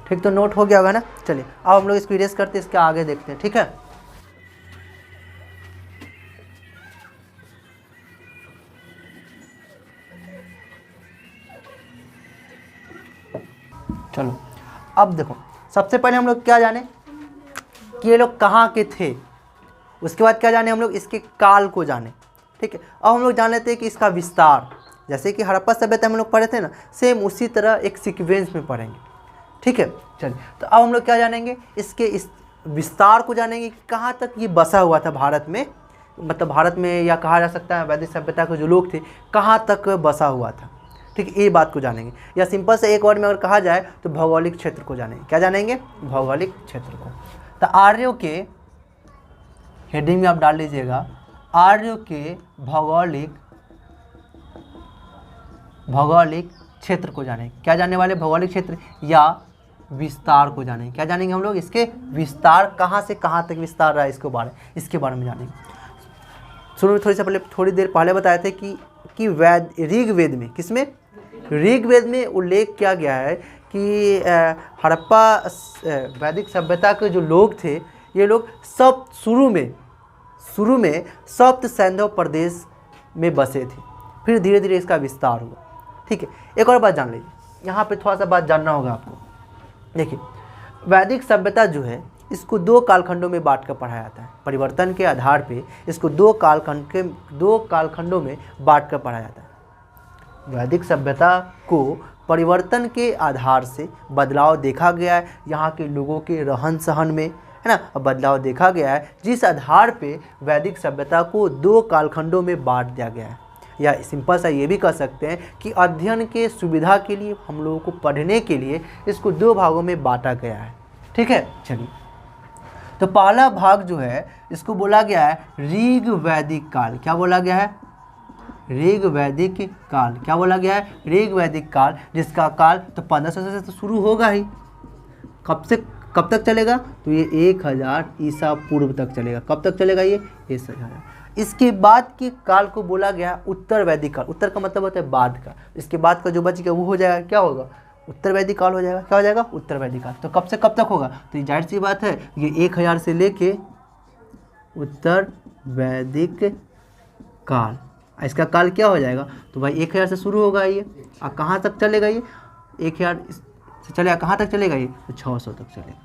ठीक, तो नोट हो गया होगा ना। चलिए अब हम लोग इसको इरेज करते हैं, इसके आगे देखते हैं। ठीक है, चलो अब देखो, सबसे पहले हम लोग क्या जाने कि ये लोग कहाँ के थे, उसके बाद क्या जाने हम लोग इसके काल को जाने। ठीक है, अब हम लोग जान लेते हैं कि इसका विस्तार, जैसे कि हड़प्पा सभ्यता हम लोग पढ़े थे ना, सेम उसी तरह एक सीक्वेंस में पढ़ेंगे। ठीक है, चलिए तो अब हम लोग क्या जानेंगे, इसके इस विस्तार को जानेंगे कि कहाँ तक ये बसा हुआ था भारत में, मतलब भारत में, या कहा जा सकता है वैदिक सभ्यता के जो लोग थे कहाँ तक बसा हुआ था। ठीक है, ये बात को जानेंगे, या सिंपल से एक वर्ड में अगर कहा जाए तो भौगोलिक क्षेत्र को जानेंगे। क्या जानेंगे? भौगोलिक क्षेत्र को। तो आर्यों के हेडिंग में आप डाल लीजिएगा, आर्यों के भौगोलिक क्षेत्र को जानेंगे। क्या जानने वाले? भौगोलिक क्षेत्र या विस्तार को जानेंगे। क्या जानेंगे हम लोग? इसके विस्तार, कहाँ से कहाँ तक विस्तार रहा है इसके बारे में जानेंगे। शुरू में थोड़ी देर पहले बताए थे कि ऋग्वेद में, किसमें? ऋग्वेद में उल्लेख किया गया है कि हड़प्पा वैदिक सभ्यता के जो लोग थे, ये लोग सब शुरू में सप्त सैंधव प्रदेश में बसे थे, फिर धीरे धीरे इसका विस्तार हुआ। ठीक है, एक और बात जान लीजिए, यहाँ पे थोड़ा सा बात जानना होगा आपको। देखिए, वैदिक सभ्यता जो है इसको दो कालखंडों में बांट कर पढ़ाया जाता है। परिवर्तन के आधार पे इसको दो कालखंडों में बांट कर पढ़ाया जाता है। वैदिक सभ्यता को परिवर्तन के आधार से बदलाव देखा गया है, यहाँ के लोगों के रहन सहन में, है ना, बदलाव देखा गया है, जिस आधार पे वैदिक सभ्यता को दो कालखंडों में बांट दिया गया है। या सिंपल सा ये भी कह सकते हैं कि अध्ययन के सुविधा के लिए, हम लोगों को पढ़ने के लिए इसको दो भागों में बांटा गया है। ठीक है, चलिए तो पहला भाग जो है इसको बोला गया है ऋग वैदिक काल। क्या बोला गया है? ऋग वैदिक काल। क्या बोला गया है? ऋग वैदिक काल, जिसका काल तो 1500 से तो शुरू होगा ही। कब तक चलेगा? तो ये 1000 ईसा पूर्व तक चलेगा। कब तक चलेगा ये? 1000। इसके बाद के काल को बोला गया उत्तर वैदिक काल। उत्तर का मतलब होता है बाद का। इसके बाद का जो बचेगा वो हो जाएगा, क्या होगा? उत्तर वैदिक काल हो जाएगा। क्या हो जाएगा? उत्तर वैदिक काल। तो कब से कब तक होगा? तो ये जाहिर सी बात है, ये 1000 से लेके उत्तर वैदिक काल, इसका काल क्या हो जाएगा? तो भाई 1000 से शुरू होगा ये, और कहाँ तक चलेगा ये? 1000 से चलेगा, कहाँ तक चलेगा ये? तो 600 तक चलेगा।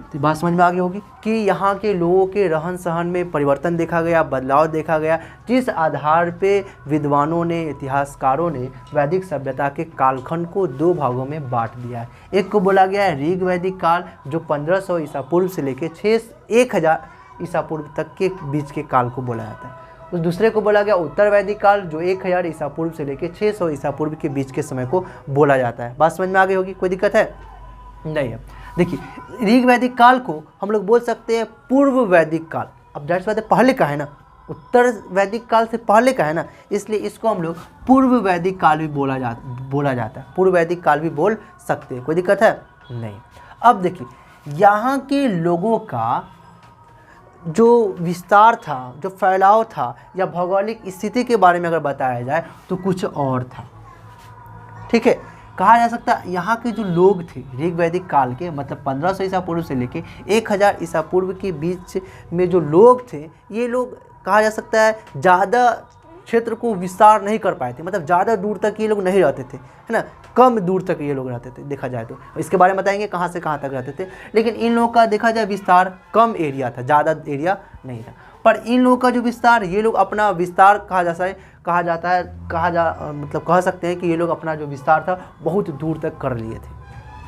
तो बात समझ में आ गई होगी कि यहाँ के लोगों के रहन सहन में परिवर्तन देखा गया, बदलाव देखा गया, जिस आधार पे विद्वानों ने, इतिहासकारों ने वैदिक सभ्यता के कालखंड को दो भागों में बांट दिया है। एक को बोला गया है ऋग वैदिक काल, जो 1500 ईसा पूर्व से लेकर 1000 ईसा पूर्व तक के बीच के काल को बोला जाता है। उस दूसरे को बोला गया उत्तर वैदिक काल, जो 1000 ईसा पूर्व से लेकर 600 ईसा पूर्व के बीच के समय को बोला जाता है। बात समझ में आ गई होगी, कोई दिक्कत है? नहीं है। देखिए, ऋग वैदिक काल को हम लोग बोल सकते हैं पूर्व वैदिक काल। अब जाहिर सी बात है, पहले का है ना, उत्तर वैदिक काल से पहले का है ना, इसलिए इसको हम लोग पूर्व वैदिक काल भी बोला जाता है। पूर्व वैदिक काल भी बोल सकते हैं, कोई दिक्कत है? नहीं। अब देखिए, यहाँ के लोगों का जो विस्तार था, जो फैलाव था, या भौगोलिक स्थिति के बारे में अगर बताया जाए तो कुछ और था। ठीक है, कहा जा सकता है यहाँ के जो लोग थे ऋग वैदिक काल के, मतलब 1500 ईसा पूर्व से लेके 1000 ईसा पूर्व के बीच में जो लोग थे, ये लोग कहा जा सकता है ज़्यादा क्षेत्र को विस्तार नहीं कर पाए थे। मतलब ज़्यादा दूर तक ये लोग नहीं रहते थे, है ना, कम दूर तक ये लोग रहते थे देखा जाए तो। इसके बारे में बताएंगे कहाँ से कहाँ तक रहते थे। लेकिन इन लोगों का देखा जाए विस्तार कम एरिया था, ज़्यादा एरिया नहीं था। पर इन लोगों का जो विस्तार, ये लोग अपना विस्तार कह सकते हैं कि ये लोग अपना जो विस्तार था बहुत दूर तक कर लिए थे।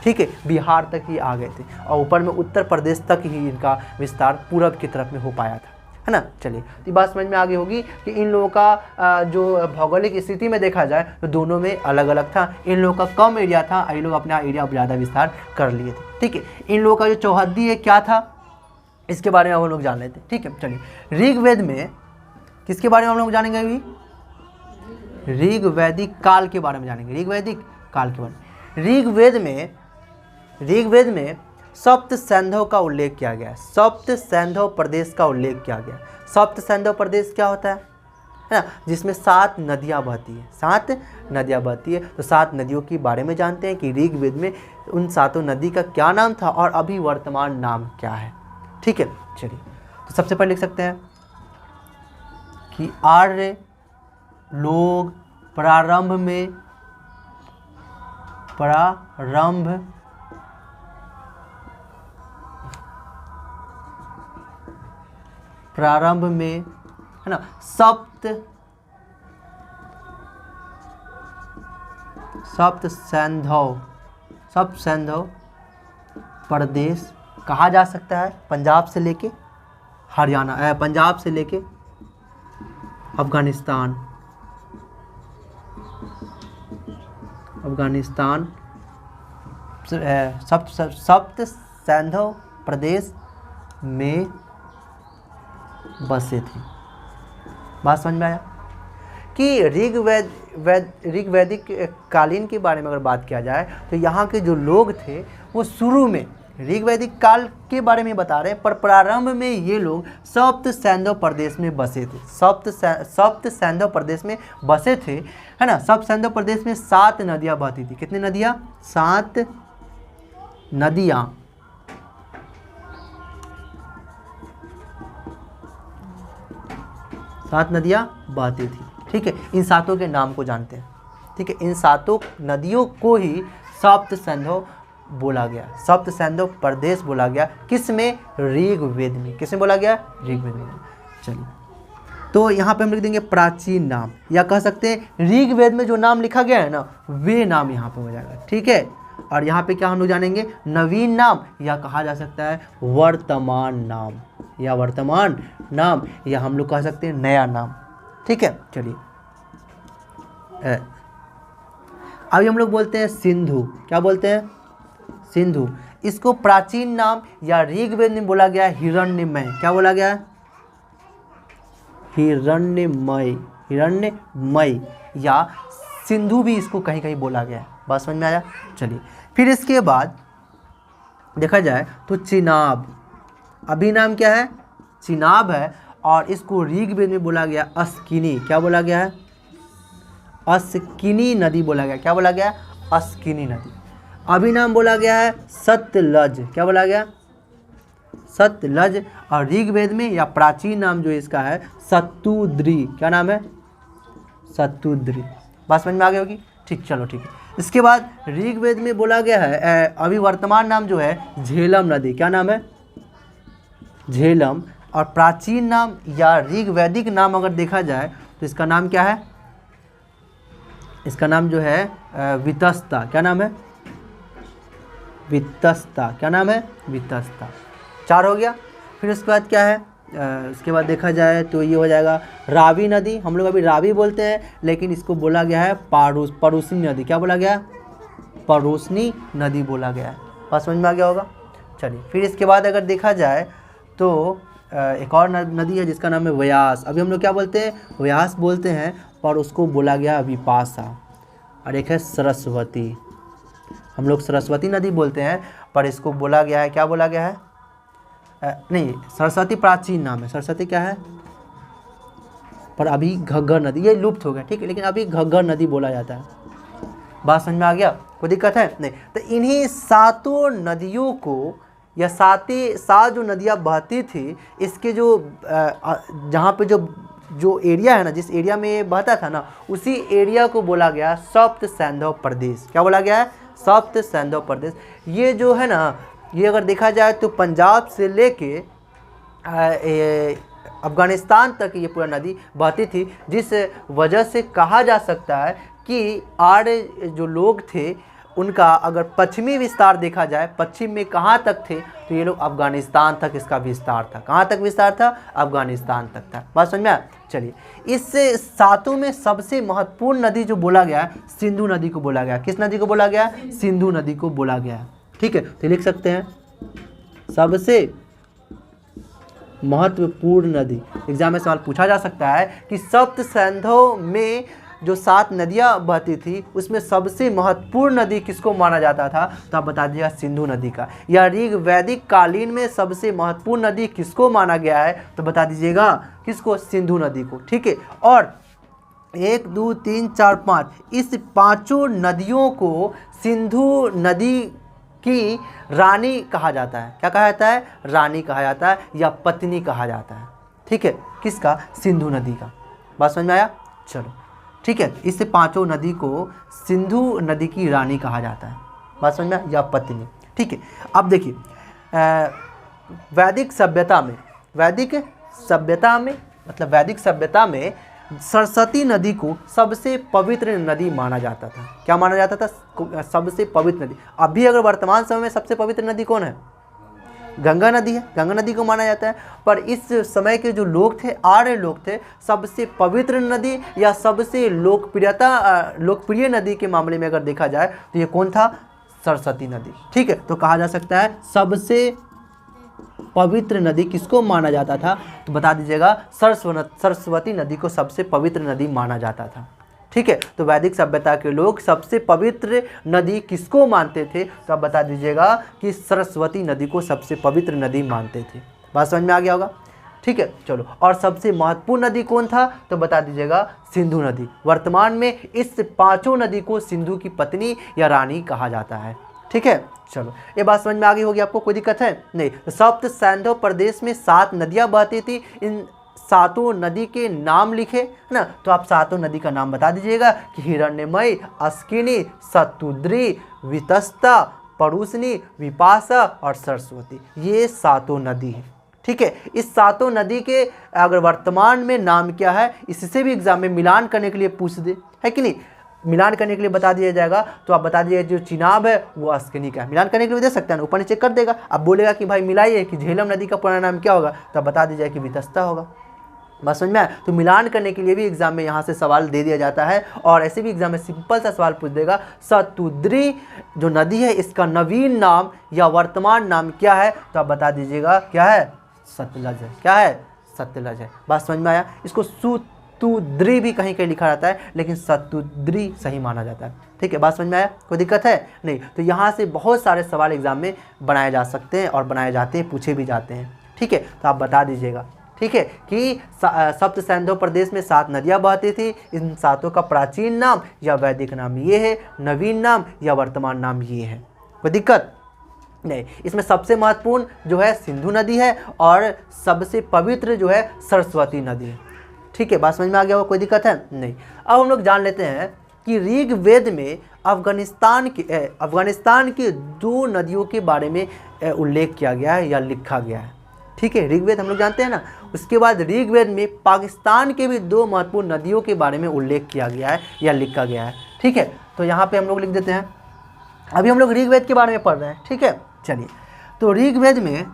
ठीक है, बिहार तक ही आ गए थे, और ऊपर में उत्तर प्रदेश तक ही इनका विस्तार पूरब की तरफ में हो पाया था, है ना। चलिए, तो बात समझ में आ गई होगी कि इन लोगों का जो भौगोलिक स्थिति में देखा जाए तो दोनों में अलग अलग था। इन लोगों का कम एरिया था, ये लोग अपना एरिया ज़्यादा विस्तार कर लिए थे। ठीक है, इन लोगों का जो चौहद्दी है क्या था, इसके बारे में हम लोग जान लेते हैं। ठीक है, चलिए, ऋग्वेद में किसके बारे में हम लोग जानेंगे? अभी ऋग वैदिक काल के बारे में जानेंगे। ऋग वैदिक काल के बारे में ऋग्वेद में सप्त सैंधव का उल्लेख किया गया है। सप्त सैंधव प्रदेश का उल्लेख किया गया। सप्त सैंधव प्रदेश क्या होता है? है ना, जिसमें 7 नदियाँ बहती है, 7 नदियाँ बहती है। तो 7 नदियों के बारे में जानते हैं कि ऋग्वेद में उन 7 नदी का क्या नाम था और अभी वर्तमान नाम क्या है। ठीक है, चलिए तो सबसे पहले लिख सकते हैं कि आर्य लोग प्रारंभ में है ना सप्त सैंधव प्रदेश कहा जा सकता है, पंजाब से लेके हरियाणा, पंजाब से लेके अफगानिस्तान सप्त सैंधव प्रदेश में बसे थे। बात समझ में आया कि ऋग्वैदिक कालीन के बारे में अगर बात किया जाए तो यहाँ के जो लोग थे वो शुरू में ऋग्वैदिक काल के बारे में बता रहे हैं, पर प्रारंभ में ये लोग सप्त सैंधव प्रदेश में बसे थे। सप्त सैंधव प्रदेश में बसे थे, है ना। सप्त सैंधव प्रदेश में 7 नदियाँ बहती थी। कितनी नदियाँ? 7 नदियाँ। 7 नदियाँ बहती थी। ठीक है, इन 7 के नाम को जानते हैं। ठीक है, इन 7 नदियों को ही सप्त सैंधव बोला गया, सप्त सैंधव प्रदेश बोला गया। किस में? ऋग्वेद में। किस में बोला गया? ऋग्वेद में। चलिए, तो यहाँ पे हम लिख देंगे प्राचीन नाम, या कह सकते हैं ऋग्वेद में जो नाम लिखा गया है ना वे नाम यहाँ पे हो जाएगा। ठीक है, और यहाँ पे क्या हम लोग जानेंगे? नवीन नाम, या कहा जा सकता है वर्तमान नाम, या वर्तमान नाम, या हम लोग कह सकते हैं नया नाम। ठीक है, चलिए अभी हम लोग बोलते हैं सिंधु। क्या बोलते हैं? सिंधु। इसको प्राचीन नाम या ऋग्वेद में बोला गया हिरण्यमय। क्या बोला गया? हिरण्यमय या सिंधु भी इसको कहीं कहीं बोला गया है। बात समझ में आया? चलिए, फिर इसके बाद देखा जाए तो चिनाब, अभी नाम क्या है? चिनाब है, और इसको ऋग्वेद में बोला गया अस्किनी। क्या बोला गया है? अस्किनी नदी बोला गया। क्या बोला गया? अस्किनी नदी। अभी नाम बोला गया है सतलज। क्या बोला गया? सतलज। और ऋग्वेद में या प्राचीन नाम जो इसका है सतुद्री। क्या नाम है? सतुद्री। बात समझ में आ गई होगी? ठीक, चलो ठीक है। इसके बाद ऋग्वेद में बोला गया है अभी वर्तमान नाम जो है झेलम नदी। क्या नाम है? झेलम। और प्राचीन नाम या ऋग्वैदिक नाम अगर देखा जाए तो इसका नाम क्या है? इसका नाम जो है वितस्ता। क्या नाम है? वितस्ता। क्या नाम है? वितस्ता। 4 हो गया। फिर उसके बाद क्या है? उसके बाद देखा जाए तो ये हो जाएगा रावी नदी। हम लोग अभी रावी बोलते हैं, लेकिन इसको बोला गया है परुशनी नदी। क्या बोला गया? परुशनी नदी बोला गया है। बात समझ में आ गया होगा? चलिए, फिर इसके बाद अगर देखा जाए तो एक और नदी है जिसका नाम है व्यास। अभी हम लोग क्या बोलते हैं? व्यास बोलते हैं, पर उसको बोला गया विपाशा। और एक है सरस्वती। हम लोग सरस्वती नदी बोलते हैं, पर इसको बोला गया है, क्या बोला गया है? नहीं, सरस्वती प्राचीन नाम है। सरस्वती क्या है? पर अभी घग्गर नदी, ये लुप्त हो गया। ठीक है, लेकिन अभी घग्गर नदी बोला जाता है। बात समझ में आ गया? कोई दिक्कत है? नहीं। तो इन्हीं 7 नदियों को, या 7 जो नदियाँ बहती थी, इसके जो जहाँ पे जो एरिया है ना, जिस एरिया में ये बहता था ना, उसी एरिया को बोला गया सप्त सैंधव प्रदेश। क्या बोला गया है? सप्त सैंधव प्रदेश। ये जो है ना, ये अगर देखा जाए तो पंजाब से लेके अफगानिस्तान तक ये पूरा नदी बहती थी, जिस वजह से कहा जा सकता है कि आर्य जो लोग थे उनका अगर पश्चिमी विस्तार देखा जाए, पश्चिम में कहाँ तक थे, तो ये लोग अफगानिस्तान तक इसका विस्तार था। कहाँ तक विस्तार था? अफगानिस्तान तक था। बात समझ में आया? चलिए, इस 7 में सबसे महत्वपूर्ण नदी जो बोला गया है सिंधु नदी को बोला गया। किस नदी को बोला गया? सिंधु नदी को बोला गया। ठीक है, तो लिख सकते हैं सबसे महत्वपूर्ण नदी। एग्जाम में सवाल पूछा जा सकता है कि सप्त सैंधव में जो 7 नदियाँ बहती थी उसमें सबसे महत्वपूर्ण नदी किसको माना जाता था? तो आप बता दीजिएगा सिंधु नदी का। या ऋग्वैदिक कालीन में सबसे महत्वपूर्ण नदी किसको माना गया है? तो बता दीजिएगा किसको? सिंधु नदी को। ठीक है, और 1 2 3 4 5, इस पांचों नदियों को सिंधु नदी की रानी कहा जाता है। क्या कहा जाता है? रानी कहा जाता है या पत्नी कहा जाता है। ठीक है, किसका? सिंधु नदी का। बात समझ में आया? चलो ठीक है, इस पांचों नदी को सिंधु नदी की रानी कहा जाता है। बात समझ में आया? या पत्नी। ठीक है, अब देखिए वैदिक सभ्यता में सरस्वती नदी को सबसे पवित्र नदी माना जाता था। क्या माना जाता था? सबसे पवित्र नदी। अभी अगर वर्तमान समय में सबसे पवित्र नदी कौन है? गंगा नदी है, गंगा नदी को माना जाता है। पर इस समय के जो लोग थे, आर्य लोग थे, सबसे पवित्र नदी या सबसे लोकप्रिय नदी के मामले में अगर देखा जाए तो ये कौन था? सरस्वती नदी। ठीक है, तो कहा जा सकता है सबसे पवित्र नदी किसको माना जाता था? तो बता दीजिएगा, सरस्वती नदी को सबसे पवित्र नदी माना जाता था। ठीक है, तो वैदिक सभ्यता के लोग सबसे पवित्र नदी किसको मानते थे? तो आप बता दीजिएगा कि सरस्वती नदी को सबसे पवित्र नदी मानते थे। बात समझ में आ गया होगा? ठीक है, चलो। और सबसे महत्वपूर्ण नदी कौन था? तो बता दीजिएगा सिंधु नदी। वर्तमान में इस पांचों नदी को सिंधु की पत्नी या रानी कहा जाता है। ठीक है, चलो ये बात समझ में आ गई होगी आपको, कोई दिक्कत है? नहीं। तो सप्त सैंधव प्रदेश में 7 नदियां बहती थी। इन 7 नदी के नाम लिखे, है ना? तो आप 7 नदी का नाम बता दीजिएगा कि हिरण्यमयी, अस्किनी, सतुद्री, वितस्ता, परुसनी, विपाशा और सरस्वती, ये 7 नदी हैं। ठीक है, इस 7 नदी के अगर वर्तमान में नाम क्या है, इससे भी एग्जाम में मिलान करने के लिए पूछ दे, है कि नहीं? मिलान करने के लिए बता दिया जाएगा, तो आप बता दीजिए जो चिनाब है वो अस्किनी का है। मिलान करने के लिए दे सकते हैं ना, ऊपर नीचे कर देगा। अब बोलेगा कि भाई मिलाइए कि झेलम नदी का पुराना नाम क्या होगा, तो आप बता दीजिए कि वितस्ता होगा। बस समझ में आया? तो मिलान करने के लिए भी एग्जाम में यहाँ से सवाल दे दिया जाता है। और ऐसे भी एग्जाम में सिंपल सा सवाल पूछ देगा, सतुद्री जो नदी है इसका नवीन नाम या वर्तमान नाम क्या है? तो आप बता दीजिएगा क्या है? सतलज है। क्या है? सतलज है। बात समझ में आया? इसको सतुद्री भी कहीं कहीं लिखा जाता है, लेकिन सतुद्री सही माना जाता है। ठीक है, बात समझ में आया? कोई दिक्कत है? नहीं। तो यहाँ से बहुत सारे सवाल एग्जाम में बनाए जा सकते हैं और बनाए जाते हैं, पूछे भी जाते हैं। ठीक है, तो आप बता दीजिएगा। ठीक है, कि सप्त सैंधव प्रदेश में 7 नदियाँ बहती थी। इन 7 का प्राचीन नाम या वैदिक नाम ये है, नवीन नाम या वर्तमान नाम ये है। कोई दिक्कत नहीं। इसमें सबसे महत्वपूर्ण जो है सिंधु नदी है और सबसे पवित्र जो है सरस्वती नदी है। ठीक है, बात समझ में आ गया हो? कोई दिक्कत है? नहीं। अब हम लोग जान लेते हैं कि ऋग्वेद में अफगानिस्तान की 2 नदियों के बारे में उल्लेख किया गया है या लिखा गया है। ठीक है, ऋग्वेद हम लोग जानते हैं ना। उसके बाद ऋग्वेद में पाकिस्तान के भी 2 महत्वपूर्ण नदियों के बारे में उल्लेख किया गया है या लिखा गया है। ठीक है, तो यहाँ पे हम लोग लिख देते हैं। अभी हम लोग ऋग्वेद के बारे में पढ़ रहे हैं। ठीक है, चलिए। तो ऋग्वेद में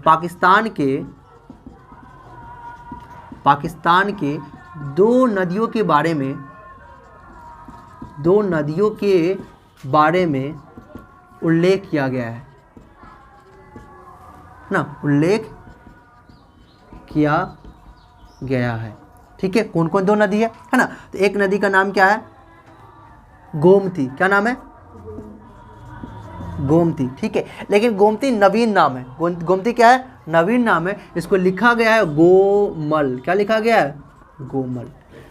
पाकिस्तान के 2 नदियों के बारे में उल्लेख किया गया है ना, उल्लेख किया गया है। ठीक है, कौन कौन 2 नदी है ना? तो एक नदी का नाम क्या है? गोमती। क्या नाम है? गोमती। ठीक है, लेकिन गोमती नवीन नाम है। गोमती क्या है? नवीन नाम है। इसको लिखा गया है गोमल। क्या लिखा गया है? गोमल।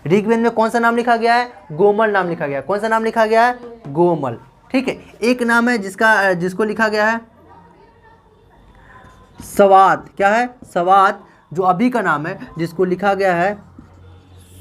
ऋग्वेद में कौन सा नाम लिखा गया है? गोमल नाम लिखा गया है। कौन सा नाम लिखा गया है? गोमल। ठीक है, एक नाम है जिसको लिखा गया है सवात। क्या है? सवात। जो अभी का नाम है जिसको लिखा गया है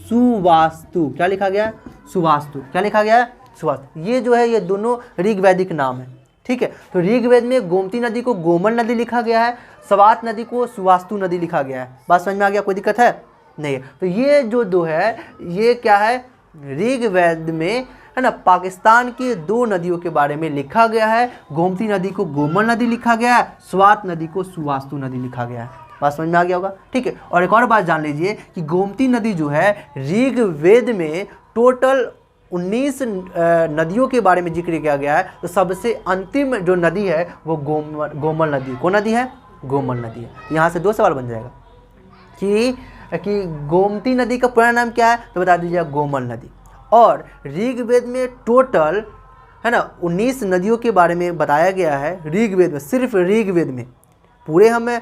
सुवास्तु। क्या लिखा गया है? सुवास्तु। क्या लिखा गया है? सुवास्तु। ये जो है ये दोनों ऋग्वैदिक नाम है। ठीक है, तो ऋग्वेद में गोमती नदी को गोमल नदी लिखा गया है, सवात नदी को सुवास्तु नदी लिखा गया है। बात समझ में आ गया? कोई दिक्कत है? नहीं। तो ये जो 2 है ये क्या है? ऋग्वेद में है ना, पाकिस्तान की 2 नदियों के बारे में लिखा गया है। गोमती नदी को गोमल नदी लिखा गया है, स्वात नदी को सुवास्तु नदी लिखा गया है। बात समझ में आ गया होगा? ठीक है, और एक और बात जान लीजिए कि गोमती नदी जो है ऋग्वेद में टोटल 19 नदियों के बारे में जिक्र किया गया है। तो सबसे अंतिम जो नदी है वो गोमल नदी। कौन नदी है? गोमल नदी है। यहाँ से 2 सवाल बन जाएगा कि गोमती नदी का पूरा नाम क्या है? तो बता दीजिए गोमल नदी। और ऋग्वेद में टोटल है ना 19 नदियों के बारे में बताया गया है ऋग्वेद में, सिर्फ ऋग्वेद में। पूरे हमें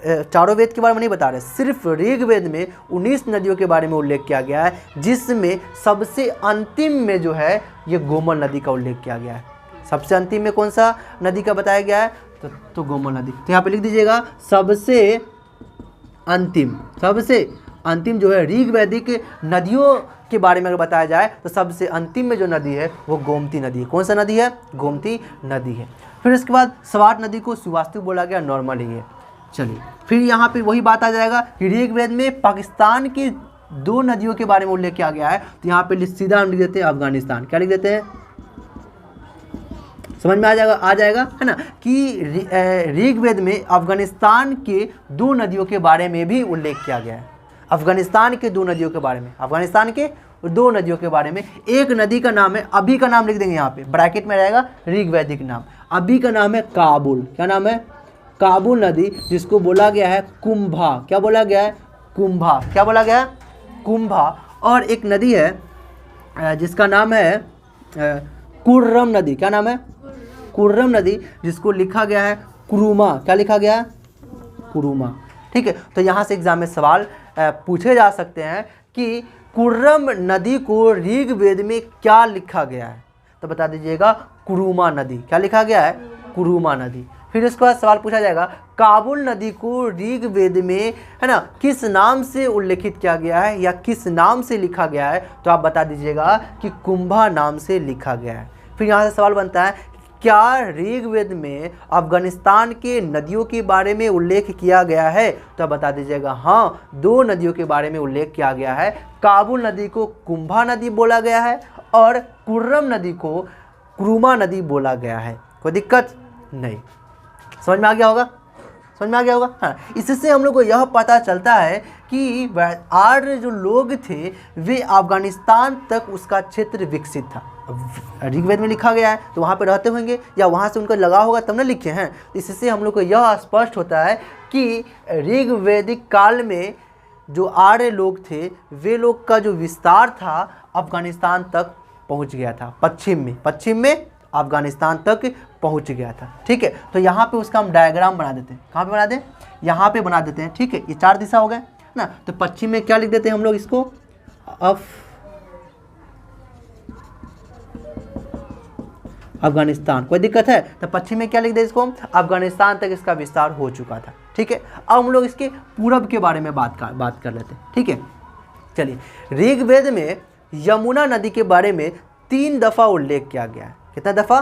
चारों वेद के बारे में नहीं बता रहे, सिर्फ ऋग्वेद में 19 नदियों के बारे में उल्लेख किया गया है, जिसमें सबसे अंतिम में जो है ये गोमल नदी का उल्लेख किया गया है। सबसे अंतिम में कौन सा नदी का बताया गया है, तो गोमल नदी। तो यहाँ पे लिख दीजिएगा सबसे अंतिम जो है ऋग्वैदिक नदियों के बारे में अगर बताया जाए तो सबसे अंतिम में जो नदी है वो गोमती नदी है। कौन सा नदी है, गोमती नदी है। फिर इसके बाद स्वात नदी को सुवास्तु बोला गया, नॉर्मल ही है। चलिए फिर यहाँ पे वही बात आ जाएगा कि ऋग्वेद में पाकिस्तान की 2 नदियों के बारे में उल्लेख किया गया है। तो यहाँ पे सीधा हम लिख देते हैं अफगानिस्तान। क्या लिख देते हैं, समझ में आ जाएगा है ना, कि ऋग्वेद में अफगानिस्तान के 2 नदियों के बारे में भी उल्लेख किया गया है। अफगानिस्तान के 2 नदियों के बारे में, अफगानिस्तान के 2 नदियों के बारे में। एक नदी का नाम है, अभी का नाम लिख देंगे यहाँ पे, ब्रैकेट में रहेगा ऋग्वैदिक नाम। अभी का नाम है काबुल। क्या नाम है, काबुल नदी, जिसको बोला गया है कुंभा। क्या बोला गया है, कुंभा। क्या बोला गया है, कुंभा। और एक नदी है जिसका नाम है कुर्रम नदी। क्या नाम है, कुर्रम नदी, जिसको लिखा गया है कुरुमा। क्या लिखा गया है, कुरुमा। ठीक है, तो यहाँ से एग्जाम में सवाल पूछे जा सकते हैं कि कुर्रम नदी को ऋग्वेद में क्या लिखा गया है, तो बता दीजिएगा कुरुमा नदी। क्या लिखा गया है, कुरुमा नदी। फिर इसके बाद सवाल पूछा जाएगा काबुल नदी को ऋग्वेद में है ना किस नाम से उल्लेखित किया गया है या किस नाम से लिखा गया है, तो आप बता दीजिएगा कि कुंभा नाम से लिखा गया है। फिर यहाँ से सवाल बनता है क्या ऋग्वेद में अफगानिस्तान के नदियों के बारे में उल्लेख किया गया है, तो बता दीजिएगा हाँ, 2 नदियों के बारे में उल्लेख किया गया है। काबुल नदी को कुंभा नदी बोला गया है और कुर्रम नदी को कुरुमा नदी बोला गया है। कोई दिक्कत नहीं, समझ में आ गया होगा। हाँ, इससे हम लोग को यह पता चलता है कि आर्य जो लोग थे वे अफगानिस्तान तक उसका क्षेत्र विकसित था। ऋग्वेद में लिखा गया है तो वहाँ पे रहते होंगे या वहाँ से उनको लगा होगा तब ना लिखे हैं। इससे हम लोग को यह स्पष्ट होता है कि ऋग्वैदिक काल में जो आर्य लोग थे वे लोग का जो विस्तार था अफगानिस्तान तक पहुँच गया था। पश्चिम में अफगानिस्तान तक पहुंच गया था। ठीक है, तो यहाँ पे उसका हम डायग्राम बना देते हैं। कहाँ पे बना दें, यहाँ पे बना देते हैं। ठीक है, ये 4 दिशा हो गए ना, तो पश्चिम में क्या लिख देते हैं हम लोग इसको, अफगानिस्तान। कोई दिक्कत है, तो पश्चिम में क्या लिख दें इसको, अफगानिस्तान तक इसका विस्तार हो चुका था। ठीक है, अब हम लोग इसके पूरब के बारे में बात कर लेते हैं। ठीक है, चलिए ऋग्वेद में यमुना नदी के बारे में 3 दफ़ा उल्लेख किया गया है। कितना दफ़ा,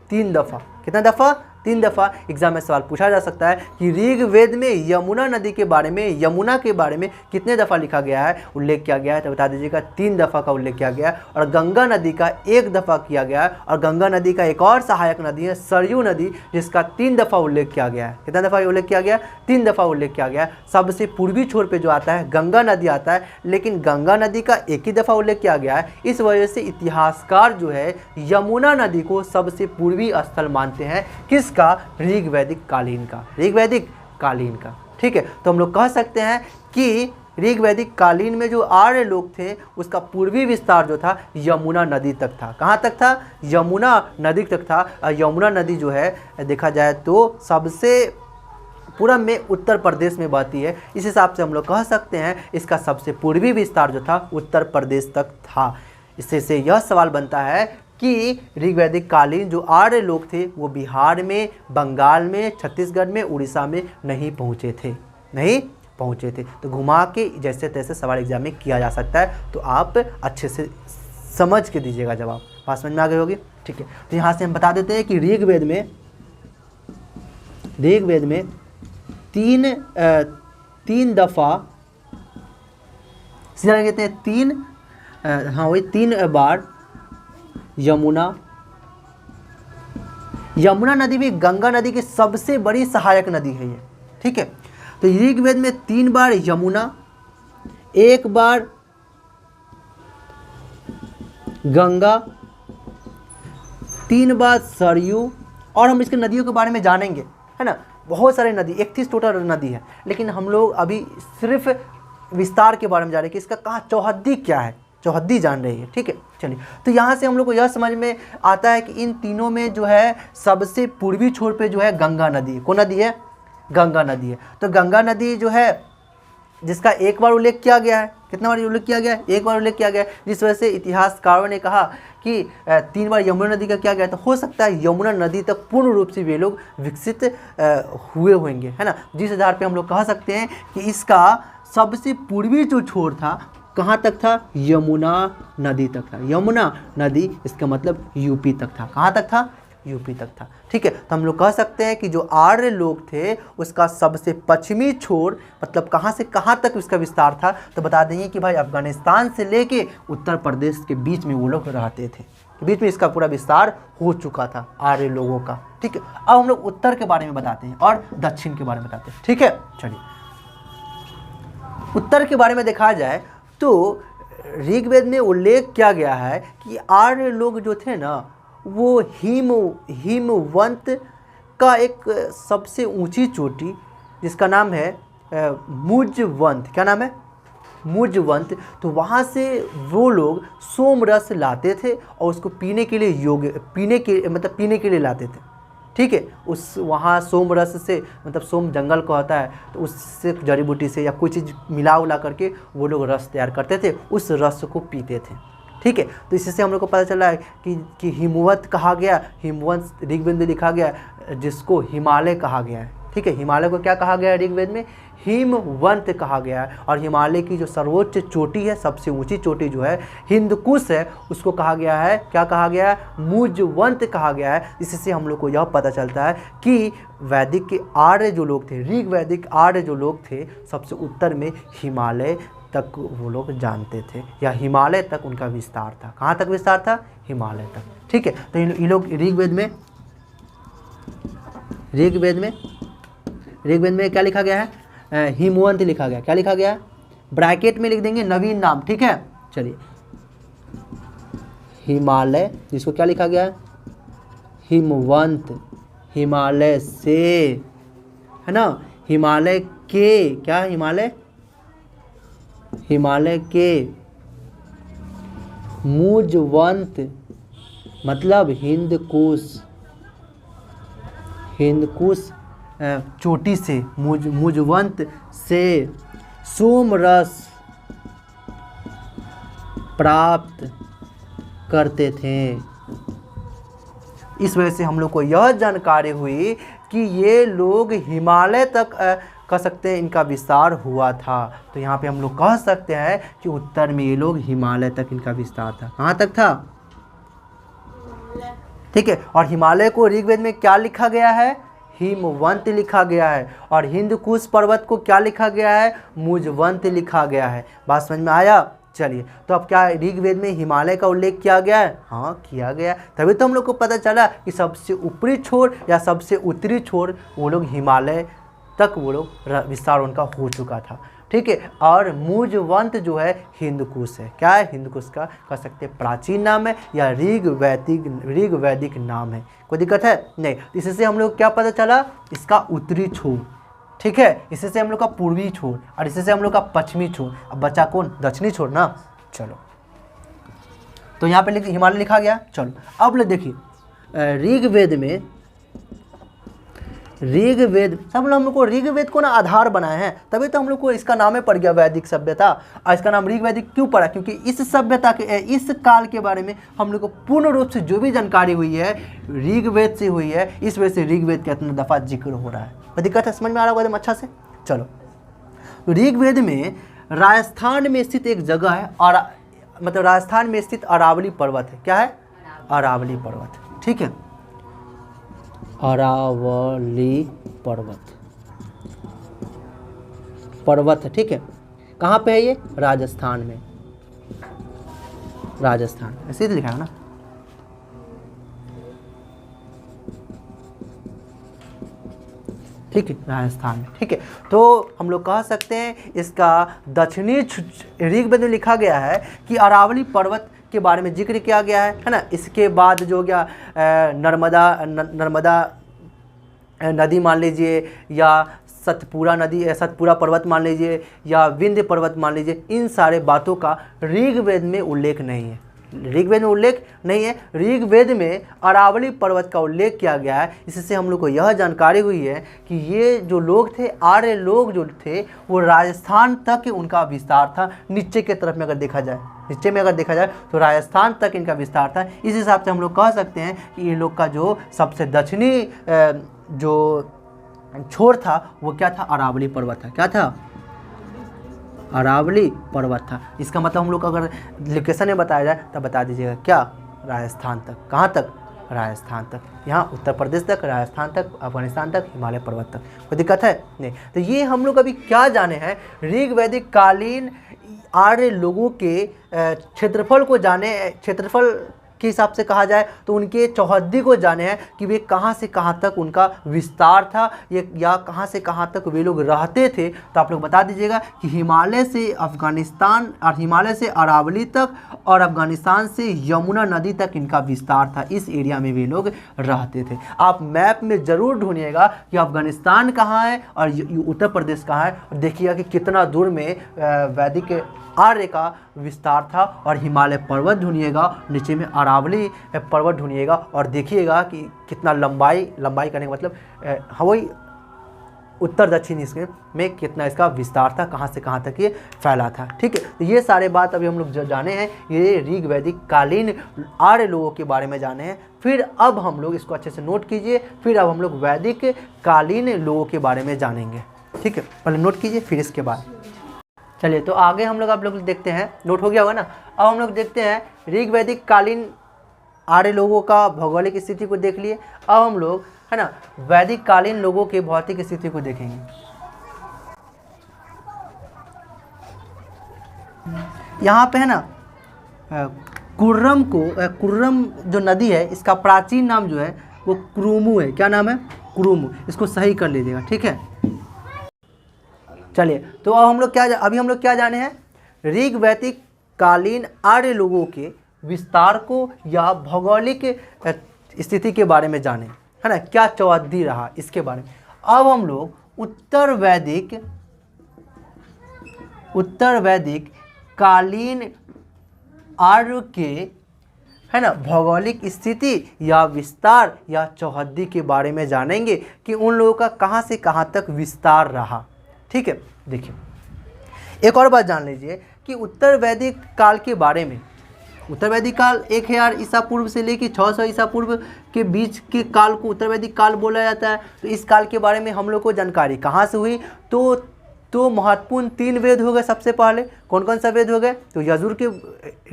3 दफ़ा। कितना दफ़ा, 3 दफ़ा। एग्जाम में सवाल पूछा जा सकता है कि ऋग्वेद में यमुना नदी के बारे में, यमुना के बारे में कितने दफ़ा लिखा गया है, उल्लेख किया गया है, तो बता दीजिएगा 3 दफ़ा का उल्लेख किया गया है। और गंगा नदी का 1 दफ़ा किया गया है। और गंगा नदी का एक और सहायक नदी है सरयू नदी, जिसका 3 दफ़ा उल्लेख किया गया है। कितना दफ़ा उल्लेख किया गया, 3 दफ़ा उल्लेख किया गया है। सबसे पूर्वी छोर पर जो आता है गंगा नदी आता है, लेकिन गंगा नदी का 1 ही दफ़ा उल्लेख किया गया है। इस वजह से इतिहासकार जो है यमुना नदी को सबसे पूर्वी स्थल मानते हैं। किसका, ऋग्वैदिक कालीन का। ठीक है, तो हम लोग कह सकते हैं कि ऋग्वैदिक कालीन में जो आर्य लोग थे उसका पूर्वी विस्तार जो था यमुना नदी तक था। कहाँ तक था, यमुना नदी तक था। यमुना नदी जो है देखा जाए तो सबसे पूरब में उत्तर प्रदेश में बहती है। इस हिसाब से हम लोग कह सकते हैं इसका सबसे पूर्वी विस्तार जो था उत्तर प्रदेश तक था। इससे यह सवाल बनता है कि ऋग्वैदिक कालीन जो आर्य लोग थे वो बिहार में, बंगाल में, छत्तीसगढ़ में, उड़ीसा में नहीं पहुँचे थे। तो घुमा के जैसे तैसे सवाल एग्जाम में किया जा सकता है, तो आप अच्छे से समझ के दीजिएगा जवाब। बात समझ में आ गई होगी। ठीक है, तो यहाँ से हम बता देते हैं कि ऋग्वेद में 3 दफ़ा सीधा कहते हैं 3 बार यमुना नदी भी गंगा नदी की सबसे बड़ी सहायक नदी है ये। ठीक है, तो ऋग्वेद में 3 बार यमुना, 1 बार गंगा, 3 बार सरयू। और हम इसके नदियों के बारे में जानेंगे, है ना। बहुत सारे नदी, 31 टोटल नदी है, लेकिन हम लोग अभी सिर्फ विस्तार के बारे में जान रहे हैं कि इसका कहाँ चौहद्दी क्या है, चौहद्दी जान रही है। ठीक है, चलिए तो यहाँ से हम लोग को यह समझ में आता है कि इन तीनों में जो है सबसे पूर्वी छोर पे जो है गंगा नदी। कौन नदी है, गंगा नदी है। तो गंगा नदी जो है जिसका एक बार उल्लेख किया गया है, कितना बार उल्लेख किया गया है? एक बार उल्लेख किया गया है, जिस वजह से इतिहासकारों ने कहा कि 3 बार यमुना नदी का किया गया। तो हो सकता है यमुना नदी तक पूर्ण रूप से वे लोग विकसित हुए होंगे, है ना। जिस आधार पे हम लोग कह सकते हैं कि इसका सबसे पूर्वी जो छोर था कहाँ तक था? यमुना नदी तक था। यमुना नदी इसका मतलब यूपी तक था। कहाँ तक था? यूपी तक था। ठीक है, तो हम लोग कह सकते हैं कि जो आर्य लोग थे उसका सबसे पश्चिमी छोर मतलब कहाँ से कहाँ तक उसका विस्तार था, तो बता देंगे कि भाई अफगानिस्तान से लेके उत्तर प्रदेश के बीच में वो लोग रहते थे। बीच में इसका पूरा विस्तार हो चुका था आर्य लोगों का। ठीक है, अब हम लोग उत्तर के बारे में बताते हैं और दक्षिण के बारे में बताते हैं। ठीक है, चलिए उत्तर के बारे में देखा जाए तो ऋग्वेद में उल्लेख किया गया है कि आर्य लोग जो थे ना वो हिमवंत का एक सबसे ऊंची चोटी जिसका नाम है मुजवंत। क्या नाम है? मुजवंत। तो वहाँ से वो लोग सोमरस लाते थे और उसको पीने के लिए पीने के लिए लाते थे। ठीक है, उस वहाँ सोमरस से मतलब सोम जंगल को होता है, तो उससे जड़ी बूटी से या कोई चीज़ मिला उला करके वो लोग रस तैयार करते थे, उस रस को पीते थे। ठीक है, तो इससे हम लोग को पता चला है कि हिमवंत कहा गया, हिमवंत ऋग्वेद में लिखा गया जिसको हिमालय कहा गया है। ठीक है, हिमालय को क्या कहा गया है ऋग्वेद में? हिमवंत कहा गया है। और हिमालय की जो सर्वोच्च चोटी है, सबसे ऊंची चोटी जो है हिंदकुश है, उसको कहा गया है, क्या कहा गया है? मुजवंत कहा गया है। इससे हम लोग को यह पता चलता है कि वैदिक के आर्य जो लोग थे, ऋग वैदिक आर्य जो लोग थे, सबसे उत्तर में हिमालय तक वो लोग जानते थे या हिमालय तक उनका विस्तार था। कहाँ तक विस्तार था? हिमालय तक। ठीक है, तो ये लोग ऋग्वेद में क्या लिखा गया है? हिमवंत लिखा गया। क्या लिखा गया है? ब्रैकेट में लिख देंगे नवीन नाम। ठीक है, चलिए हिमालय जिसको क्या लिखा गया है? हिमवंत। हिमालय से, है ना, हिमालय के, क्या हिमालय? हिमालय के मुजवंत मतलब हिंदकुश चोटी से मुजवंत से सोमरस प्राप्त करते थे। इस वजह से हम लोग को यह जानकारी हुई कि ये लोग हिमालय तक कह सकते हैं इनका विस्तार हुआ था। तो यहाँ पे हम लोग कह सकते हैं कि उत्तर में ये लोग हिमालय तक इनका विस्तार था। कहाँ तक था? ठीक है, और हिमालय को ऋग्वेद में क्या लिखा गया है? हिमवंत लिखा गया है। और हिंदकुश पर्वत को क्या लिखा गया है? मुजवंत लिखा गया है। बात समझ में आया? चलिए, तो अब क्या ऋग्वेद में हिमालय का उल्लेख किया गया है? हाँ, किया गया। तभी तो हम लोग को पता चला कि सबसे ऊपरी छोर या सबसे उत्तरी छोर वो लोग हिमालय तक वो लोग विस्तार उनका हो चुका था। ठीक है, और मुजवंत जो है हिंदकुश है। क्या है? हिंदकुश का कह सकते हैं प्राचीन नाम है या ऋग वैदिक नाम है। कोई दिक्कत है? नहीं। इससे हम लोग क्या पता चला? इसका उत्तरी छोर। ठीक है, इससे हम लोग का पूर्वी छोर और इससे हम लोग का पश्चिमी छोर। अब बचा कौन? दक्षिणी छोर ना। चलो, तो यहाँ पे हिमालय लिखा गया। चलो अब ले देखिए ऋग्वेद सब हम लोग को ऋग्वेद को ना आधार बनाए हैं, तभी तो हम लोग को इसका नाम पड़ गया वैदिक सभ्यता। और इसका नाम ऋग्वैदिक क्यों पड़ा? क्योंकि इस सभ्यता के इस काल के बारे में हम लोग को पूर्ण रूप से जो भी जानकारी हुई है ऋग्वेद से हुई है। इस वजह से ऋग्वेद का इतना दफ़ा जिक्र हो रहा है। कोई दिक्कत है? समझ में आ रहा होगा एकदम अच्छा से। चलो, तो ऋग्वेद में राजस्थान में स्थित एक जगह है और मतलब राजस्थान में स्थित अरावली पर्वत है। क्या है? अरावली पर्वत। ठीक है, अरावली पर्वत है। ठीक है, कहाँ पे है ये? राजस्थान में। राजस्थान ऐसे ही लिखा है ना। ठीक है, राजस्थान में। ठीक है, तो हम लोग कह सकते हैं इसका दक्षिणी ऋग्वेद में लिखा गया है कि अरावली पर्वत के बारे में जिक्र किया गया है ना। इसके बाद जो हो गया नर्मदा नदी मान लीजिए या सतपुरा पर्वत मान लीजिए या विंध्य पर्वत मान लीजिए, इन सारे बातों का ऋग्वेद में उल्लेख नहीं है। ऋग्वेद में उल्लेख नहीं है। ऋग्वेद में अरावली पर्वत का उल्लेख किया गया है। इससे हम लोग को यह जानकारी हुई है कि ये जो लोग थे, आर्य लोग जो थे, वो राजस्थान तक उनका विस्तार था। नीचे की तरफ में अगर देखा जाए, नीचे में अगर देखा जाए तो राजस्थान तक इनका विस्तार था। इस हिसाब से हम लोग कह सकते हैं कि ये लोग का जो सबसे दक्षिणी जो छोर था वो क्या था, अरावली पर्वत था। क्या था, अरावली पर्वत था। इसका मतलब हम लोग को अगर लोकेशन में बताया जाए तब बता दीजिएगा क्या, राजस्थान तक। कहाँ तक, राजस्थान तक। यहाँ उत्तर प्रदेश तक, राजस्थान तक, अफगानिस्तान तक, हिमालय पर्वत तक। कोई दिक्कत है नहीं। तो ये हम लोग अभी क्या जाने हैं, ऋग्वैदिक कालीन आर्य लोगों के क्षेत्रफल को जाने। क्षेत्रफल के हिसाब से कहा जाए तो उनके चौहद्दी को जाने हैं कि वे कहाँ से कहाँ तक उनका विस्तार था, ये या कहाँ से कहाँ तक वे लोग रहते थे। तो आप लोग बता दीजिएगा कि हिमालय से अफगानिस्तान और हिमालय से अरावली तक और अफगानिस्तान से यमुना नदी तक इनका विस्तार था। इस एरिया में वे लोग रहते थे। आप मैप में ज़रूर ढूंढिएगा कि अफगानिस्तान कहाँ है और उत्तर प्रदेश कहाँ है, और देखिएगा कि कितना दूर में वैदिक आर्य का विस्तार था। और हिमालय पर्वत ढूंढिएगा, नीचे में अरावली पर्वत ढूंढिएगा और देखिएगा कि कितना लंबाई करने का मतलब वही उत्तर दक्षिण इसके में कितना इसका विस्तार था, कहाँ से कहाँ तक ये फैला था। ठीक है, तो ये सारे बात अभी हम लोग जो जाने हैं ये ऋग्वैदिक कालीन आर्य लोगों के बारे में जाने हैं। फिर अब हम लोग इसको अच्छे से नोट कीजिए, फिर अब हम लोग वैदिक कालीन लोगों के बारे में जानेंगे। ठीक है, पहले नोट कीजिए फिर इसके बाद चलिए। तो आगे हम लोग आप लोग देखते हैं, नोट हो गया होगा ना। अब हम लोग देखते हैं ऋग्वैदिक कालीन आर्य लोगों का भौगोलिक स्थिति को देख लिए। अब हम लोग है ना वैदिक कालीन लोगों के भौतिक स्थिति को देखेंगे। यहाँ पे है ना कुर्रम जो नदी है इसका प्राचीन नाम जो है वो कुरुमु है। क्या नाम है, कुरुमु। इसको सही कर लीजिएगा। ठीक है, चलिए। तो अब हम लोग क्या जाने हैं, ऋग्वैदिक कालीन आर्य लोगों के विस्तार को या भौगोलिक स्थिति के बारे में जाने, है ना, क्या चौहद्दी रहा इसके बारे में। अब हम लोग उत्तर वैदिक कालीन आर्य के, है ना, भौगोलिक स्थिति या विस्तार या चौहद्दी के बारे में जानेंगे कि उन लोगों का कहाँ से कहाँ तक विस्तार रहा। ठीक है, देखिए एक और बात जान लीजिए कि उत्तर वैदिक काल के बारे में। उत्तर वैदिक काल 1000 ईसा पूर्व से लेकर 600 ईसा पूर्व के बीच के काल को उत्तर वैदिक काल बोला जाता है। तो इस काल के बारे में हम लोग को जानकारी कहाँ से हुई, तो महत्वपूर्ण 3 वेद हो गए। सबसे पहले कौन कौन सा वेद हो गए, तो यजुर के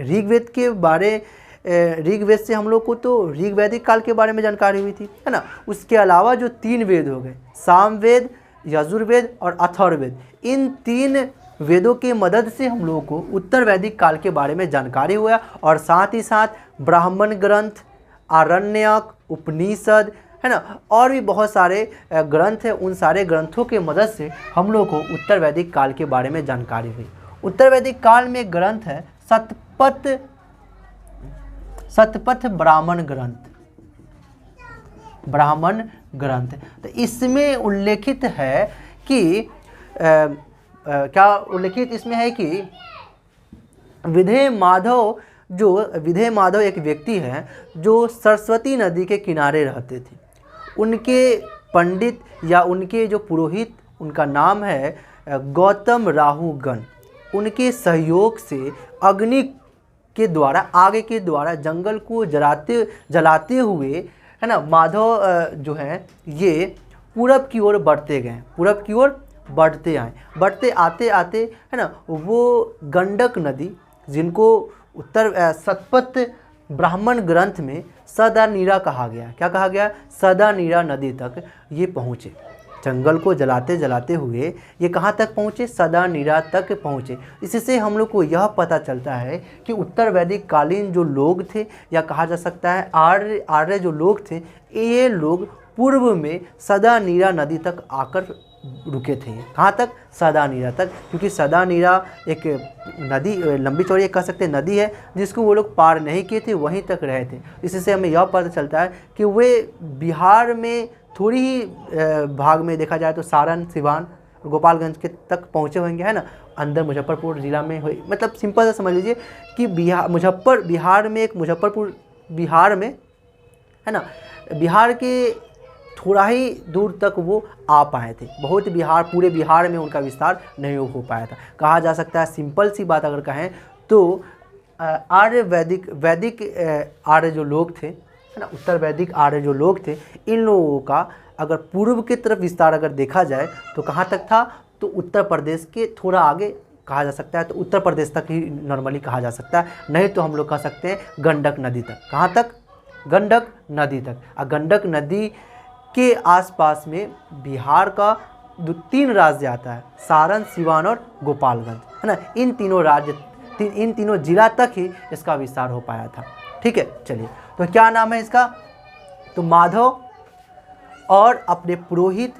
ऋग्वेद के बारे, ऋग्वेद से हम लोग को तो ऋग्वैदिक काल के बारे में जानकारी हुई थी, है ना। उसके अलावा जो 3 वेद हो गए, सामवेद, यजुर्वेद और अथर्ववेद, इन 3 वेदों की मदद से हम लोगों को उत्तर वैदिक काल के बारे में जानकारी हुआ। और साथ ही साथ ब्राह्मण ग्रंथ, आरण्यक, उपनिषद, है ना, और भी बहुत सारे ग्रंथ हैं। उन सारे ग्रंथों के मदद से हम लोगों को उत्तर वैदिक काल के बारे में जानकारी हुई। उत्तर वैदिक काल में ग्रंथ है शतपथ ब्राह्मण ग्रंथ। तो इसमें उल्लेखित है कि क्या उल्लेखित इसमें है कि विधेय माधव एक व्यक्ति हैं जो सरस्वती नदी के किनारे रहते थे। उनके पंडित या उनके जो पुरोहित, उनका नाम है गौतम राहुगण। उनके सहयोग से अग्नि के द्वारा, आग के द्वारा जंगल को जलाते हुए, है ना, माधव जो हैं ये पूरब की ओर बढ़ते आए। बढ़ते आते है ना, वो गंडक नदी, जिनको उत्तर शतपथ ब्राह्मण ग्रंथ में सदानीरा कहा गया। क्या कहा गया, सदानीरा नदी तक ये पहुँचे। जंगल को जलाते हुए ये कहाँ तक पहुँचे, सदानीरा तक पहुँचे। इससे हम लोग को यह पता चलता है कि उत्तर वैदिक कालीन जो लोग थे, या कहा जा सकता है आर्य जो लोग थे, ये लोग पूर्व में सदानीरा नदी तक आकर रुके थे। कहाँ तक, सदानीरा तक, क्योंकि सदानीरा एक नदी, लंबी चौड़ी कह सकते हैं नदी है, जिसको वो लोग पार नहीं किए थे, वहीं तक रहे थे। इससे हमें यह पता चलता है कि वे बिहार में थोड़ी ही भाग में देखा जाए तो सारण, सिवान, गोपालगंज के तक पहुँचे होंगे, है ना। अंदर मुजफ्फरपुर ज़िला में हुई, मतलब सिंपल से समझ लीजिए कि बिहार में है ना, बिहार के थोड़ा ही दूर तक वो आ पाए थे, बहुत पूरे बिहार में उनका विस्तार नहीं हो पाया था। कहा जा सकता है, सिंपल सी बात अगर कहें तो वैदिक आर्य जो लोग थे है ना, उत्तर वैदिक आर्य जो लोग थे, इन लोगों का अगर पूर्व की तरफ विस्तार अगर देखा जाए तो कहाँ तक था, तो उत्तर प्रदेश के थोड़ा आगे कहा जा सकता है, तो उत्तर प्रदेश तक ही नॉर्मली कहा जा सकता है, नहीं तो हम लोग कह सकते हैं गंडक नदी तक। कहाँ तक? गंडक नदी तक। और गंडक नदी के आसपास में बिहार का 3 राज्य आता है, सारण, सिवान और गोपालगंज, है ना। इन तीनों जिला तक ही इसका विस्तार हो पाया था। ठीक है, चलिए, तो क्या नाम है इसका? तो माधव और अपने पुरोहित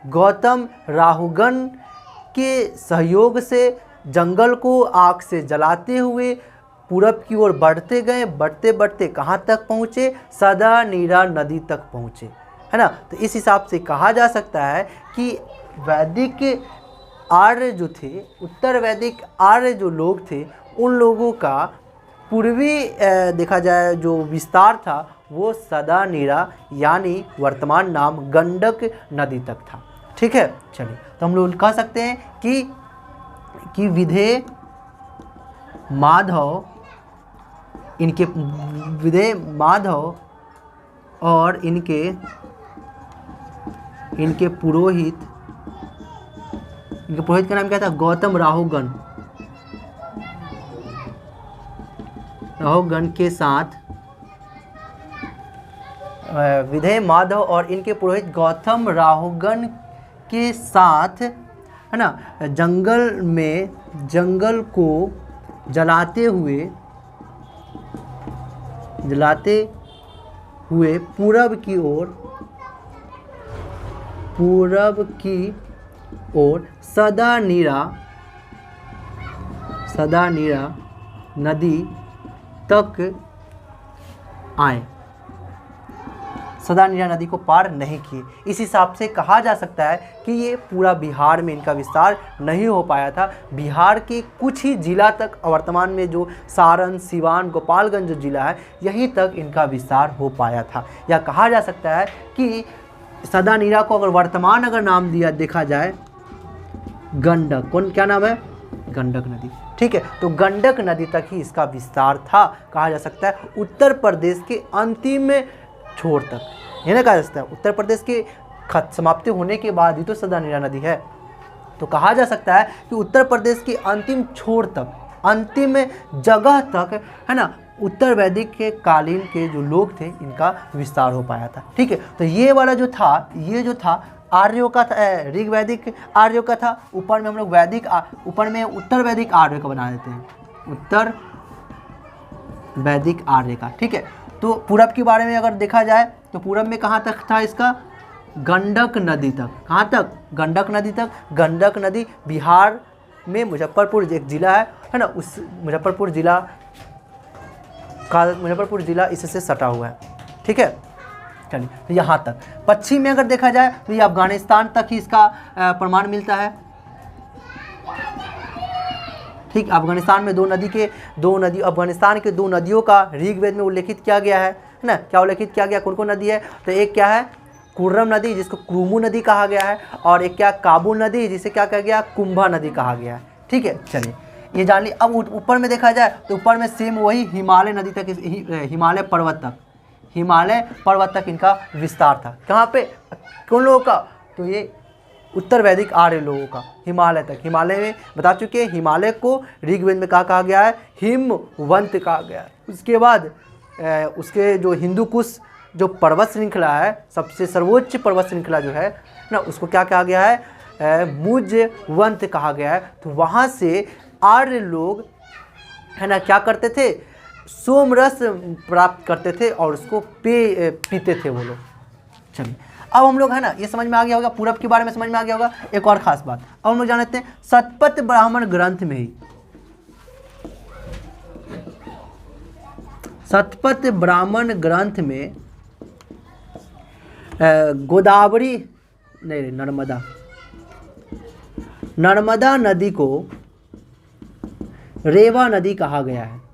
गौतम राहुगण के सहयोग से जंगल को आग से जलाते हुए पूरब की ओर बढ़ते गए, बढ़ते बढ़ते कहाँ तक पहुँचे? सदा नीरा नदी तक पहुँचे, है ना। तो इस हिसाब से कहा जा सकता है कि वैदिक आर्य जो थे, उत्तर वैदिक आर्य जो लोग थे, उन लोगों का पूर्वी देखा जाए जो विस्तार था वो सदा नीरा यानी वर्तमान नाम गंडक नदी तक था। ठीक है, चलिए, तो हम लोग कह सकते हैं कि विधेय माधव और इनके पुरोहित का नाम क्या था? गौतम राहुगण के साथ विधेय माधव और इनके पुरोहित गौतम राहुगण के साथ, है ना, जंगल को जलाते हुए पूरब की ओर सदा नीरा नदी तक आए, सदा नीरा नदी को पार नहीं किए। इस हिसाब से कहा जा सकता है कि ये पूरा बिहार में इनका विस्तार नहीं हो पाया था। बिहार के कुछ ही जिला तक, वर्तमान में जो सारण, सिवान, गोपालगंज जो जिला है, यहीं तक इनका विस्तार हो पाया था। या कहा जा सकता है कि सदा नीरा को अगर नाम देखा जाए गंडक, क्या नाम है? गंडक नदी। ठीक है, तो गंडक नदी तक ही इसका विस्तार था, कहा जा सकता है उत्तर प्रदेश के अंतिम छोर तक, ये ना कहा जा सकता है। उत्तर प्रदेश के समाप्ति होने के बाद ही तो सदा नीरा नदी है, तो कहा जा सकता है कि उत्तर प्रदेश के अंतिम छोर तक, अंतिम जगह तक, है ना, उत्तर वैदिक के कालीन के जो लोग थे इनका विस्तार हो पाया था। ठीक है, तो ये वाला जो था आर्यों का था, ऋग वैदिक आर्यों का था। ऊपर में हम लोग ऊपर में उत्तर वैदिक आर्य का बना देते हैं, उत्तर वैदिक आर्य का। ठीक है, तो पूरब के बारे में अगर देखा जाए तो पूरब में कहाँ तक था इसका? गंडक नदी तक। कहाँ तक? गंडक नदी तक। गंडक नदी बिहार में मुजफ्फरपुर एक ज़िला है ना, उस मुजफ्फरपुर ज़िला इससे सटा हुआ है। ठीक है, चलिए, तो यहाँ तक। पश्चिम में अगर देखा जाए तो ये अफगानिस्तान तक ही इसका प्रमाण मिलता है। ठीक, अफगानिस्तान में अफगानिस्तान के 2 नदियों का ऋग्वेद में उल्लेखित किया गया है ना। क्या उल्लेखित किया गया? कौन नदी है? तो एक क्या है? कुर्रम नदी, जिसको क्रूमू नदी कहा गया है, और एक क्या? काबुल नदी, जिसे क्या कहा गया? कुंभा नदी कहा गया है। ठीक है, चलिए, ये जान ली। अब ऊपर में देखा जाए तो ऊपर में सेम वही हिमालय नदी तक, हिमालय पर्वत तक इनका विस्तार था। कहाँ पे? कौन लोगों का? तो ये उत्तर वैदिक आर्य लोगों का, हिमालय तक। हिमालय में बता चुके हैं, हिमालय को ऋग्वेद में कहा गया है? हिमवंत कहा गया है। उसके बाद उसके जो हिंदू कुश जो पर्वत श्रृंखला है, सबसे सर्वोच्च पर्वत श्रृंखला जो है ना, उसको क्या कहा गया है? मुजवंत कहा गया है। तो वहाँ से आर्य लोग, है ना, क्या करते थे? सोमरस प्राप्त करते थे और उसको पीते थे वो लोग। चलिए, अब हम लोग, है ना, ये समझ में आ गया होगा, पूरब के बारे में समझ में आ गया होगा। एक और ख़ास बात अब हम लोग जानते हैं, शतपथ ब्राह्मण ग्रंथ में ही, शतपथ ब्राह्मण ग्रंथ में नर्मदा नदी को रेवा नदी कहा गया है?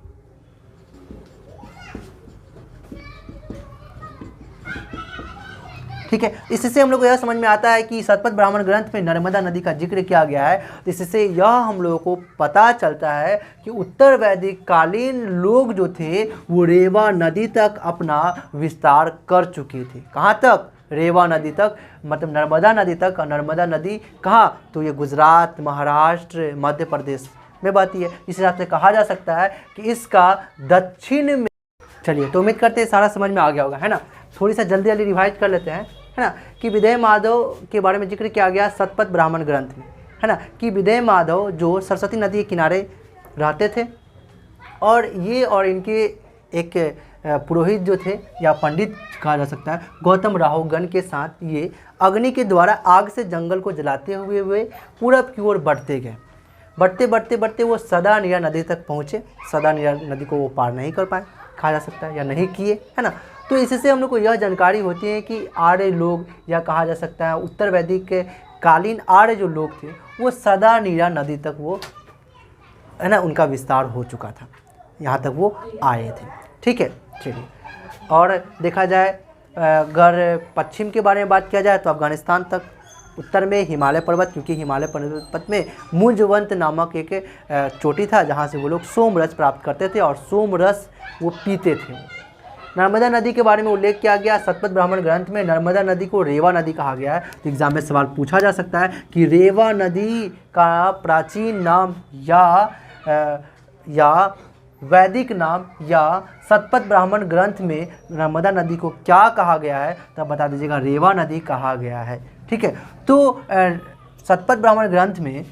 ठीक है, इससे हम लोग को यह समझ में आता है कि शतपथ ब्राह्मण ग्रंथ में नर्मदा नदी का जिक्र किया गया है। तो इससे यह हम लोगों को पता चलता है कि उत्तर वैदिक कालीन लोग जो थे वो रेवा नदी तक अपना विस्तार कर चुके थे। कहाँ तक? रेवा नदी तक, मतलब नर्मदा नदी तक। और नर्मदा नदी कहाँ? तो ये गुजरात, महाराष्ट्र, मध्य प्रदेश में बहती है। इस हिसाब से कहा जा सकता है कि इसका दक्षिण में। चलिए, तो उम्मीद करते हैं सारा समझ में आ गया होगा, है ना। थोड़ी सा जल्दी जल्दी रिवाइज कर लेते हैं, है ना, कि विदेह माधव के बारे में जिक्र किया गया शतपथ ब्राह्मण ग्रंथ में, है ना, कि विदेह माधव जो सरस्वती नदी के किनारे रहते थे और ये और इनके एक पुरोहित जो थे या पंडित कहा जा सकता है, गौतम राहुगण के साथ ये अग्नि के द्वारा आग से जंगल को जलाते हुए वे पूरब की ओर बढ़ते गए। बढ़ते बढ़ते बढ़ते वो सदानीरा नदी तक पहुँचे। सदानीरा नदी को वो पार नहीं कर पाए, कहा जा सकता है, या नहीं किए, है ना। तो इससे हम लोग को यह जानकारी होती है कि आर्य लोग, या कहा जा सकता है उत्तर वैदिक के कालीन आर्य जो लोग थे वो सदानीरा नदी तक वो, है ना, उनका विस्तार हो चुका था, यहाँ तक वो आए थे। ठीक है, चलिए। और देखा जाए अगर पश्चिम के बारे में बात किया जाए तो अफगानिस्तान तक, उत्तर में हिमालय पर्वत, क्योंकि हिमालय पर्वत में मुंजवंत नामक एक चोटी था जहाँ से वो लोग सोम रस प्राप्त करते थे और सोम रस वो पीते थे। नर्मदा नदी के बारे में उल्लेख किया गया शतपथ ब्राह्मण ग्रंथ में। नर्मदा नदी को रेवा नदी कहा गया है। तो एग्जाम में सवाल पूछा जा सकता है कि रेवा नदी का प्राचीन नाम या वैदिक नाम या शतपथ ब्राह्मण ग्रंथ में नर्मदा नदी को क्या कहा गया है, तब बता दीजिएगा। रेवा नदी कहा गया है। ठीक है, तो शतपथ ब्राह्मण ग्रंथ में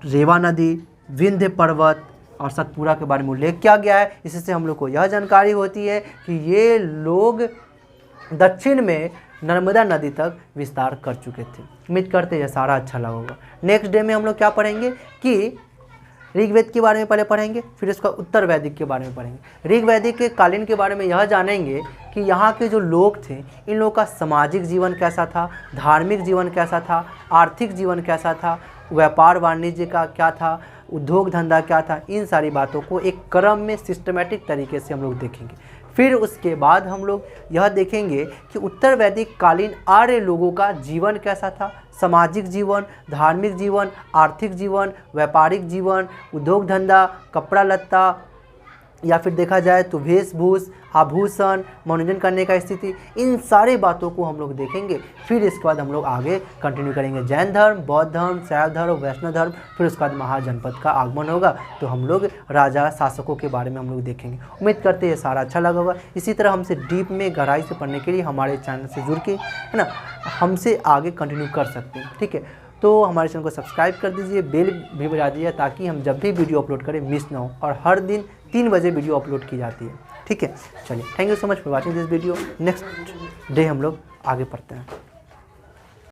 रेवा नदी, विंध्य पर्वत और सतपुरा के बारे में उल्लेख किया गया है। इससे हम लोग को यह जानकारी होती है कि ये लोग दक्षिण में नर्मदा नदी तक विस्तार कर चुके थे। उम्मीद करते हैं सारा अच्छा लगा होगा। नेक्स्ट डे में हम लोग क्या पढ़ेंगे कि ऋग्वेद के बारे में पहले पढ़ेंगे, फिर उसका उत्तर वैदिक के बारे में पढ़ेंगे। ऋग्वैदिक के कालीन के बारे में यह जानेंगे कि यहाँ के जो लोग थे, इन लोगों का सामाजिक जीवन कैसा था, धार्मिक जीवन कैसा था, आर्थिक जीवन कैसा था, व्यापार वाणिज्य का क्या था, उद्योग धंधा क्या था। इन सारी बातों को एक क्रम में सिस्टमेटिक तरीके से हम लोग देखेंगे। फिर उसके बाद हम लोग यह देखेंगे कि उत्तर वैदिक कालीन आर्य लोगों का जीवन कैसा था, सामाजिक जीवन, धार्मिक जीवन, आर्थिक जीवन, व्यापारिक जीवन, उद्योग धंधा, कपड़ा लत्ता, या फिर देखा जाए तो वेशभूष, आभूषण, मनोरंजन करने का स्थिति, इन सारी बातों को हम लोग देखेंगे। फिर इसके बाद हम लोग आगे कंटिन्यू करेंगे जैन धर्म, बौद्ध धर्म, शैव धर्म, वैष्णव धर्म। फिर उसके बाद महाजनपद का आगमन होगा तो हम लोग राजा शासकों के बारे में हम लोग देखेंगे। उम्मीद करते हैं ये सारा अच्छा लगा होगा। इसी तरह हमसे डीप में गहराई से पढ़ने के लिए हमारे चैनल से जुड़ के, है ना, हमसे आगे कंटिन्यू कर सकते हैं। ठीक है, तो हमारे चैनल को सब्सक्राइब कर दीजिए, बेल भी बजा दीजिए ताकि हम जब भी वीडियो अपलोड करें मिस ना हो। और हर दिन 3 बजे वीडियो अपलोड की जाती है। ठीक है, चलिए, thank you so much for watching this video. Next day हम लोग आगे पढ़ते हैं।